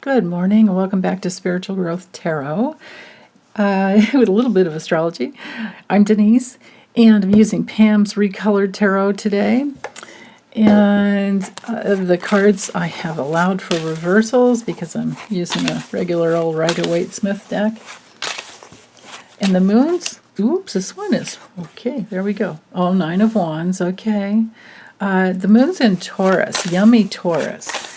Good morning and welcome back to Spiritual Growth Tarot with a little bit of astrology. I'm Denise and I'm using Pam's Recolored Tarot today. And the cards I have allowed for reversals because I'm using a regular old Rider-Waite Smith deck. And the moons, oops, this one is, okay, there we go. Oh, Nine of Wands, okay. The moon's in Taurus, yummy Taurus.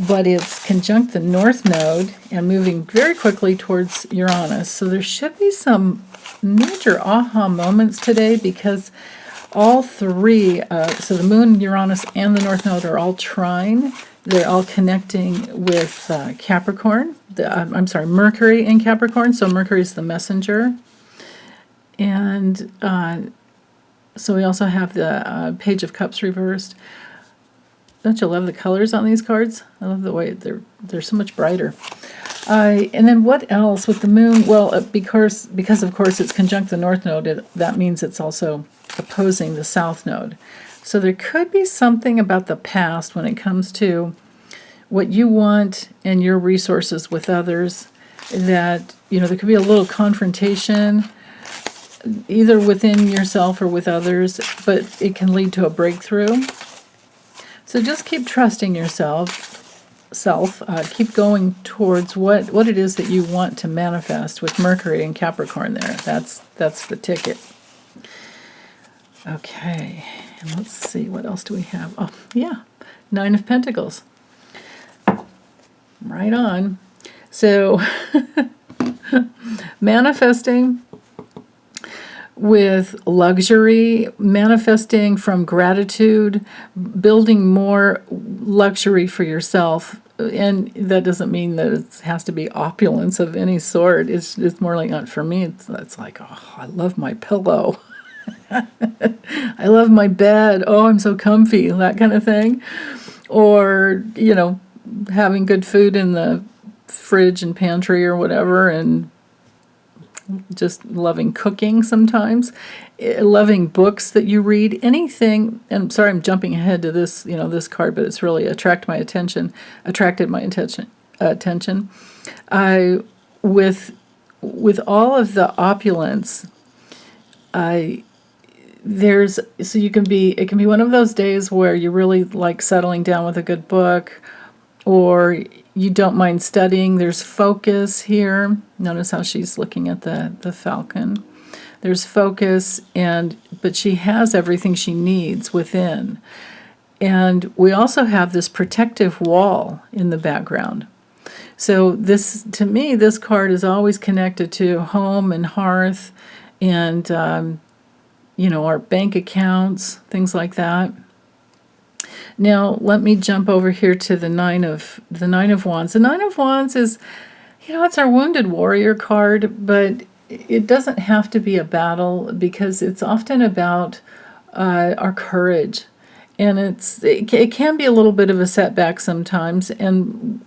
But it's conjunct the North Node and moving very quickly towards Uranus. So there should be some major aha moments today because all three, so the Moon, Uranus, and the North Node are all trine. They're all connecting with Capricorn. Mercury in Capricorn. So Mercury is the messenger. And so we also have the Page of Cups reversed. Don't you love the colors on these cards? I love the way they're so much brighter. And then what else with the moon? Well, because of course it's conjunct the North Node, that means it's also opposing the South Node. So there could be something about the past when it comes to what you want and your resources with others that, there could be a little confrontation either within yourself or with others, but it can lead to a breakthrough. So just keep trusting yourself, keep going towards what it is that you want to manifest with Mercury and Capricorn there. That's the ticket. Okay, and let's see, what else do we have? Oh, yeah, Nine of Pentacles. Right on. So, manifesting with luxury, manifesting from gratitude, building more luxury for yourself. And that doesn't mean that it has to be opulence of any sort. It's more like, not for me, it's like, oh, I love my pillow. I love my bed. Oh, I'm so comfy, that kind of thing. Or, having good food in the fridge and pantry or whatever, and just loving cooking sometimes, loving books that you read, anything. And I'm sorry I'm jumping ahead to this, this card, but it's really attracted my attention. With all of the opulence, it can be one of those days where you really like settling down with a good book, or you don't mind studying. There's focus here. Notice how she's looking at the falcon. There's focus, but she has everything she needs within. And we also have this protective wall in the background. So to me, this card is always connected to home and hearth and, our bank accounts, things like that. Now, let me jump over here to the Nine of Wands. The Nine of Wands is, it's our wounded warrior card, but it doesn't have to be a battle because it's often about our courage. And it can be a little bit of a setback sometimes, and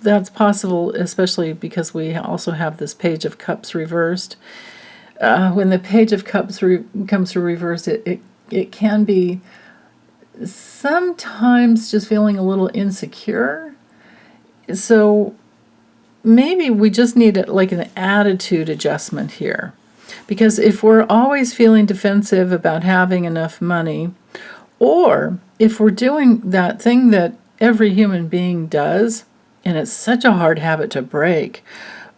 that's possible, especially because we also have this Page of Cups reversed. When the Page of Cups comes to reverse, it can be sometimes just feeling a little insecure. So maybe we just need an attitude adjustment here. Because if we're always feeling defensive about having enough money, or if we're doing that thing that every human being does, and it's such a hard habit to break,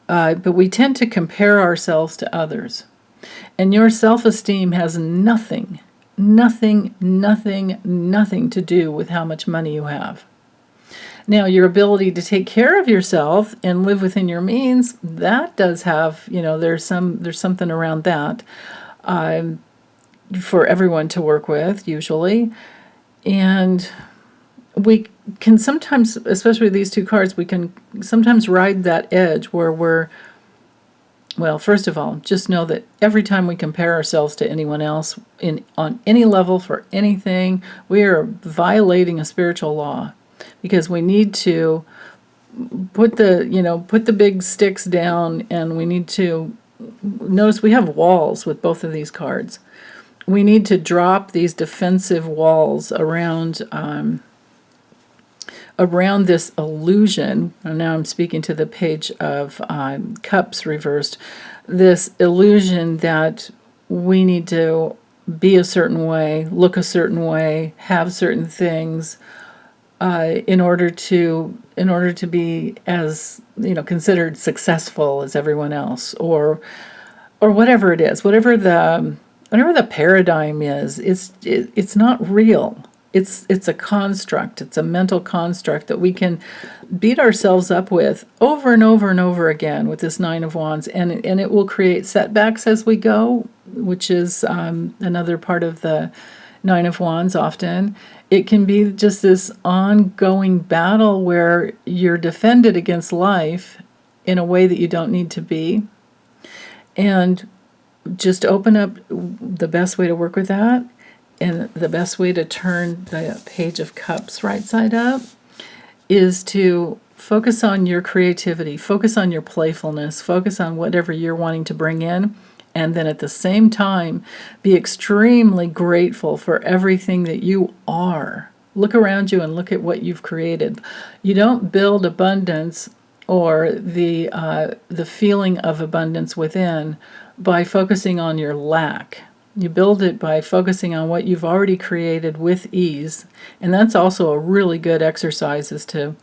but we tend to compare ourselves to others. And your self-esteem has nothing to do with how much money you have. Now, your ability to take care of yourself and live within your means, that does have, there's something around that for everyone to work with, usually. And we can sometimes, especially with these two cards, we can sometimes ride that edge where well, first of all, just know that every time we compare ourselves to anyone else on any level for anything, we are violating a spiritual law, because we need to put the big sticks down, and we need to notice we have walls with both of these cards. We need to drop these defensive walls around around this illusion, and now I'm speaking to the page of Cups reversed, this illusion that we need to be a certain way, look a certain way, have certain things in order to be as considered successful as everyone else, or whatever it is, whatever the paradigm is. It's not real. It's a construct. It's a mental construct that we can beat ourselves up with over and over and over again with this Nine of Wands, and it will create setbacks as we go, which is another part of the Nine of Wands. Often it can be just this ongoing battle where you're defended against life in a way that you don't need to be, and just open up. The best way to work with that, and the best way to turn the Page of Cups right side up, is to focus on your creativity, focus on your playfulness, focus on whatever you're wanting to bring in, and then at the same time, be extremely grateful for everything that you are. Look around you and look at what you've created. You don't build abundance or the feeling of abundance within by focusing on your lack. You build it by focusing on what you've already created with ease. And that's also a really good exercise, is to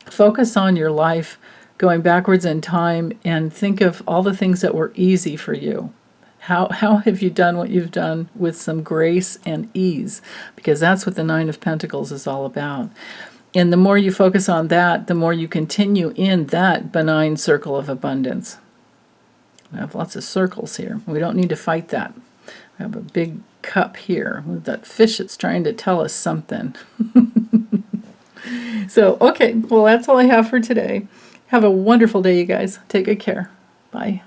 focus on your life going backwards in time and think of all the things that were easy for you. How have you done what you've done with some grace and ease? Because that's what the Nine of Pentacles is all about. And the more you focus on that, the more you continue in that benign circle of abundance. We have lots of circles here. We don't need to fight that. I have a big cup here with that fish that's trying to tell us something. So, okay, well, that's all I have for today. Have a wonderful day, you guys. Take good care. Bye.